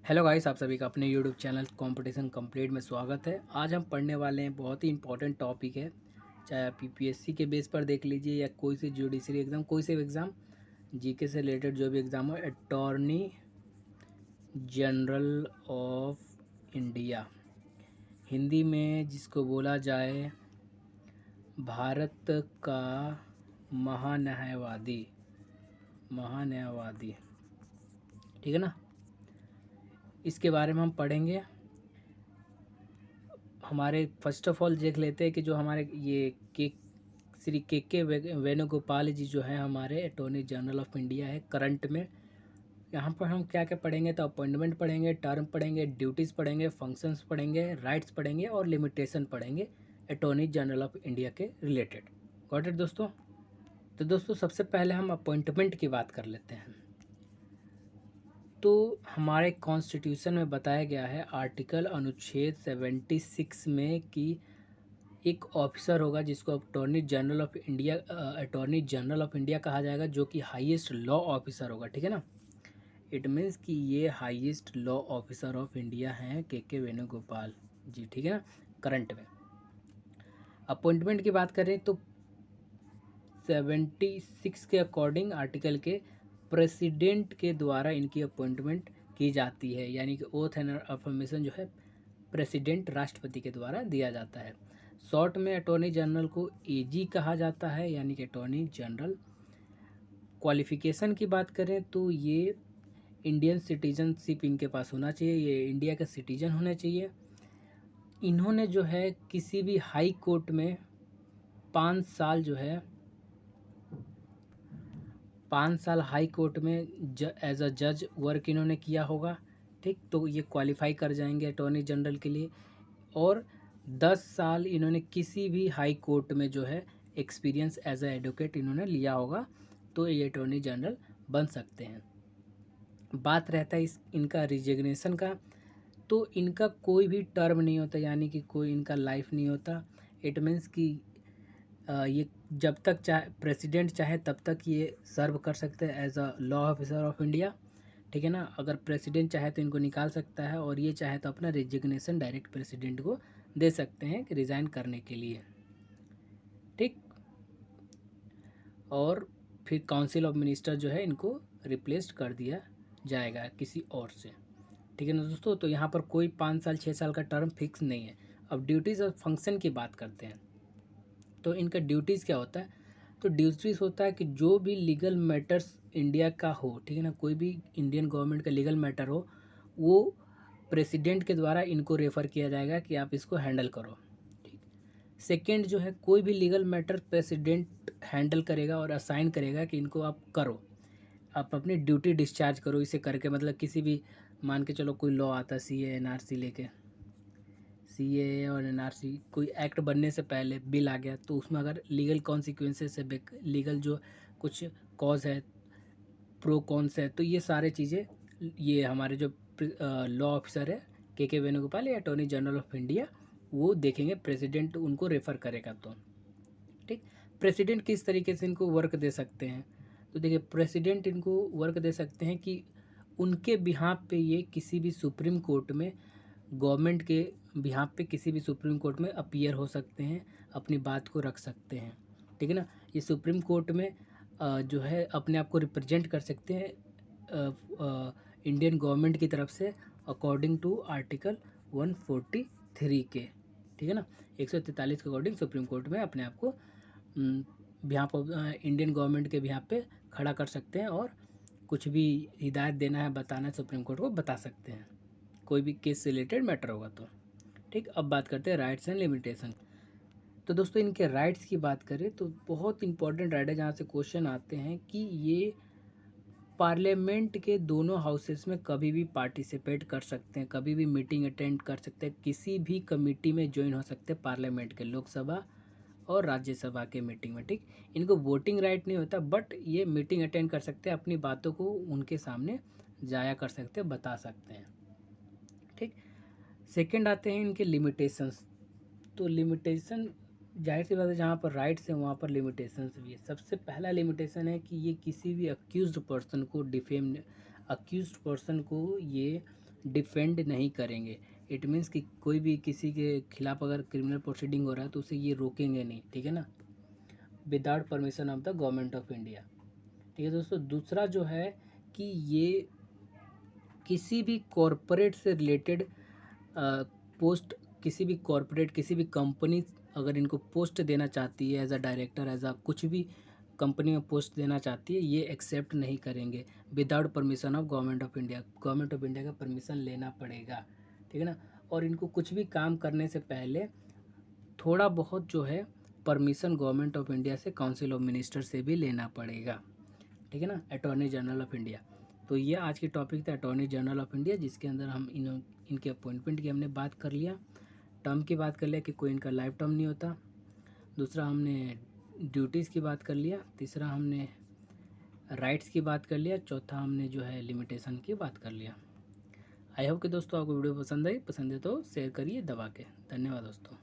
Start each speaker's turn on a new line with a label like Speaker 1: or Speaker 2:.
Speaker 1: Hello guys, आप सभी का अपने यूट्यूब चैनल कंपटीशन कंप्लीट में स्वागत है। आज हम पढ़ने वाले हैं, बहुत ही इंपॉर्टेंट टॉपिक है। चाहे आप यूपीएससी के बेस पर देख लीजिए या कोई सी जुडिशरी एग्ज़ाम, कोई से भी एग्ज़ाम, जीके से रिलेटेड जो भी एग्ज़ाम हो, attorney general of India, Hindi में जिसको बोला जाए भारत का महान्यायवादी। ठीक है ना, इसके बारे में हम पढ़ेंगे। हमारे फर्स्ट ऑफ ऑल देख लेते हैं कि जो हमारे ये श्री के वेणुगोपाल जी जो है हमारे अटॉर्नी जनरल ऑफ इंडिया है करंट में। यहाँ पर हम क्या क्या पढ़ेंगे, तो अपॉइंटमेंट पढ़ेंगे, टर्म पढ़ेंगे, ड्यूटीज़ पढ़ेंगे, फंक्शंस पढ़ेंगे, राइट्स पढ़ेंगे और लिमिटेशन पढ़ेंगे अटॉर्नी जनरल ऑफ इंडिया के रिलेटेड। गॉट इट दोस्तों। तो दोस्तों सबसे पहले हम अपॉइंटमेंट की बात कर लेते हैं। तो हमारे कॉन्स्टिट्यूशन में बताया गया है आर्टिकल अनुच्छेद 76 में कि एक ऑफिसर होगा जिसको अटॉर्नी जनरल ऑफ इंडिया कहा जाएगा, जो कि हाईएस्ट लॉ ऑफिसर होगा। ठीक है ना, इट मीन्स कि ये highest law officer of India हैं के वेणुगोपाल जी। ठीक है ना, करंट में अपॉइंटमेंट की बात करें तो 76 के अकॉर्डिंग आर्टिकल के प्रेसिडेंट के द्वारा इनकी अपॉइंटमेंट की जाती है, यानी कि ओथ एंड अफर्मेशन जो है प्रेसिडेंट राष्ट्रपति के द्वारा दिया जाता है। शॉर्ट में अटॉर्नी जनरल को एजी कहा जाता है, यानी कि अटॉर्नी जनरल। क्वालिफ़िकेशन की बात करें तो ये इंडियन सिटीजनशिप इनके पास होना चाहिए, ये इंडिया का सिटीजन होना चाहिए। इन्होंने जो है किसी भी हाई कोर्ट में 5 साल जो है 5 साल हाई कोर्ट में एज अ जज वर्क इन्होंने किया होगा। ठीक, तो ये क्वालिफाई कर जाएंगे अटॉर्नी जनरल के लिए। और 10 साल इन्होंने किसी भी हाई कोर्ट में जो है एक्सपीरियंस एज अ एडवोकेट इन्होंने लिया होगा, तो ये अटॉर्नी जनरल बन सकते हैं। बात रहता है इनका रिजिग्नेशन का, तो इनका कोई भी टर्म नहीं होता, यानी कि कोई इनका लाइफ नहीं होता। इट मीन्स कि ये जब तक चाहे प्रेसिडेंट चाहे तब तक ये सर्व कर सकते हैं as a law officer of India. ठीक है ना, अगर प्रेसिडेंट चाहे तो इनको निकाल सकता है, और ये चाहे तो अपना रिजिग्नेशन डायरेक्ट प्रेसिडेंट को दे सकते हैं कि रिज़ाइन करने के लिए। ठीक, और फिर काउंसिल ऑफ मिनिस्टर जो है इनको रिप्लेस कर दिया जाएगा किसी और से। ठीक है ना दोस्तों, तो यहाँ पर कोई 5 साल 6 साल का टर्म फिक्स नहीं है। अब ड्यूटीज़ और फंक्शन की बात करते हैं, तो इनका ड्यूटीज़ क्या होता है। तो ड्यूटीज़ होता है कि जो भी लीगल मैटर्स इंडिया का हो, ठीक है ना, कोई भी इंडियन गवर्नमेंट का लीगल मैटर हो, वो प्रेसिडेंट के द्वारा इनको रेफ़र किया जाएगा कि आप इसको हैंडल करो। ठीक, सेकेंड जो है, कोई भी लीगल मैटर प्रेसिडेंट हैंडल करेगा और असाइन करेगा कि इनको आप करो, आप अपनी ड्यूटी डिस्चार्ज करो इसे करके। मतलब किसी भी, मान के चलो कोई लॉ आता सीए एनआरसी लेके, सीए और एनआरसी कोई एक्ट बनने से पहले बिल आ गया, तो उसमें अगर लीगल कॉन्सिक्वेंसेस है, लीगल जो कुछ कॉज है, प्रो कॉन्स है, तो ये सारे चीज़ें ये हमारे जो लॉ ऑफिसर है के वेणुगोपाल या अटॉर्नी जनरल ऑफ इंडिया वो देखेंगे, प्रेसिडेंट उनको रेफ़र करेगा तो। ठीक, प्रेसिडेंट किस तरीके से इनको वर्क दे सकते हैं, तो देखिए प्रेसिडेंट इनको वर्क दे सकते हैं कि उनके बिहाफ पे ये किसी भी सुप्रीम कोर्ट में, गवर्नमेंट के बिहाफ पे किसी भी सुप्रीम कोर्ट में अपीयर हो सकते हैं, अपनी बात को रख सकते हैं। ठीक है ना, ये सुप्रीम कोर्ट में जो है अपने आप को रिप्रेजेंट कर सकते हैं इंडियन गवर्नमेंट की तरफ से, अकॉर्डिंग टू आर्टिकल 143 के। ठीक है ना, 143 के अकॉर्डिंग सुप्रीम कोर्ट में अपने आप को बिहाफ ऑफ इंडियन गवर्नमेंट के बिहाफ पे खड़ा कर सकते हैं, और कुछ भी हिदायत देना है, बताना है सुप्रीम कोर्ट को, बता सकते हैं, कोई भी केस से रिलेटेड मैटर होगा तो। ठीक, अब बात करते हैं राइट्स एंड लिमिटेशन। तो दोस्तों इनके राइट्स की बात करें तो बहुत इंपॉर्टेंट राइट है, जहाँ से क्वेश्चन आते हैं कि ये पार्लियामेंट के दोनों हाउसेस में कभी भी पार्टिसिपेट कर सकते हैं, कभी भी मीटिंग अटेंड कर सकते हैं, किसी भी कमेटी में ज्वाइन हो सकते हैं पार्लियामेंट के, लोकसभा और राज्यसभा के मीटिंग में। ठीक, इनको वोटिंग राइट नहीं होता, बट ये मीटिंग अटेंड कर सकते हैं, अपनी बातों को उनके सामने जाया कर सकते हैं, बता सकते हैं। ठीक, सेकंड आते हैं इनके लिमिटेशंस। तो लिमिटेशन जाहिर सी बात है, जहाँ पर राइट्स हैं वहाँ पर लिमिटेशंस भी है। सबसे पहला लिमिटेशन है कि ये किसी भी अक्यूज्ड पर्सन को ये डिफेंड नहीं करेंगे। इट मीन्स कि कोई भी किसी के खिलाफ अगर क्रिमिनल प्रोसीडिंग हो रहा है तो उसे ये रोकेंगे नहीं, ठीक है ना, without permission of the government of India. ठीक है दोस्तों। दूसरा जो है कि ये किसी भी कॉरपोरेट से रिलेटेड पोस्ट, किसी भी कॉरपोरेट, किसी भी कंपनी अगर इनको पोस्ट देना चाहती है as a director, as a कुछ भी कंपनी में पोस्ट देना चाहती है, ये एक्सेप्ट नहीं करेंगे without permission of government of India. Government of India का परमिशन लेना पड़ेगा, ठीक है ना। और इनको कुछ भी काम करने से पहले थोड़ा बहुत जो है परमिशन गवर्नमेंट ऑफ इंडिया से, काउंसिल ऑफ मिनिस्टर से भी लेना पड़ेगा, ठीक है ना, अटॉर्नी जनरल ऑफ इंडिया। तो ये आज की टॉपिक था अटॉर्नी जनरल ऑफ इंडिया, जिसके अंदर हम इनके अपॉइंटमेंट की हमने बात कर लिया, टर्म की बात कर लिया कि कोई इनका लाइफ टर्म नहीं होता। दूसरा हमने ड्यूटीज़ की बात कर लिया। तीसरा हमने राइट्स की बात कर लिया। चौथा हमने जो है लिमिटेशन की बात कर लिया। आई होप कि दोस्तों आपको वीडियो पसंद आई। पसंद है तो शेयर करिए दबा के। धन्यवाद दोस्तों।